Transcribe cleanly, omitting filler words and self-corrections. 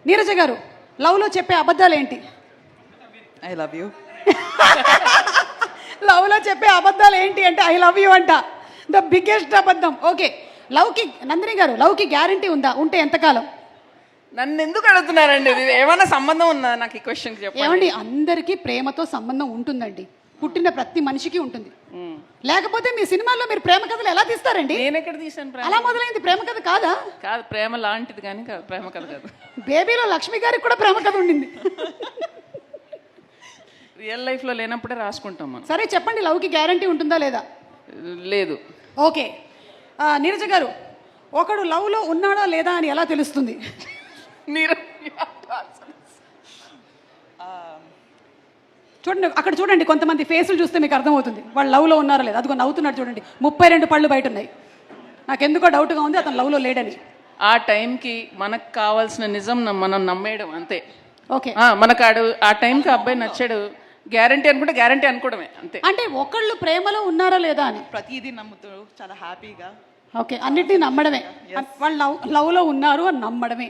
నీరజ గారు, లవ్లో చెప్పే అబద్ధాలు ఏంటి? I love you. లవ్లో చెప్పే అబద్ధాలు ఏంటి అంటే ఐ లవ్ యూ అంట. ద బిగ్గెస్ట్ అబద్ధం. ఓకే, లవ్కి నందిని గారు, లవ్కి గ్యారంటీ ఉందా? ఉంటే ఎంతకాలం? నన్ను ఎందుకు అడుగుతున్నారండి? ఇది ఏమైనా సంబంధం ఉందా నాకు ఈ క్వశ్చన్ చెప్పండి. ఏమండి, అందరికీ ప్రేమతో సంబంధం ఉంటుందండి. పుట్టిన ప్రతి మనిషికి ఉంటుంది. లేకపోతే మీ సినిమాల్లో మీరు ప్రేమ కథలు ఎలా తీస్తారండి? నేను ఎక్కడ తీసాను ప్రేమ? అలా మొదలైంది ప్రేమ కథ కాదా? కాదు, ప్రేమ లాంటిది కానీ కాదు, ప్రేమ కథ కాదు. బేబీలో లక్ష్మి గారికి కూడా ప్రేమ కథ ఉండింది. రియల్ లైఫ్లో లేనప్పుడే రాసుకుంటాం మనం. సరే చెప్పండి, లవ్కి గ్యారంటీ ఉంటుందా లేదా? లేదు. ఓకే, నీరజ గారు, ఒకడు లవ్లో ఉన్నాడా లేదా అని ఎలా తెలుస్తుంది? మీరు చూడండి, అక్కడ చూడండి, కొంతమంది ఫేసులు చూస్తే మీకు అర్థమవుతుంది వాళ్ళు లవ్లో ఉన్నారా లేదా. అదిగో నవ్వుతున్నాడు చూడండి, 32 పళ్ళు బయట ఉన్నాయి. నాకెందుకో డౌట్గా ఉంది అతను లవ్లో లేడని. ఆ టైంకి మనకు కావాల్సిన నిజం మనం నమ్మేయడం అంతే. ఓకే, మనకు ఆ టైంకి అబ్బాయి నచ్చాడు, గ్యారంటీ అనుకుంటే గ్యారంటీ అనుకోవడమే అంతే. అంటే ఒకళ్ళు ప్రేమలో ఉన్నారా లేదా అని ప్రతిదీ నమ్ముతూ చాలా హ్యాపీగా. ఓకే, అన్నిటినీ నమ్మడమే. వాళ్ళు లవ్లో ఉన్నారు అని నమ్మడమే.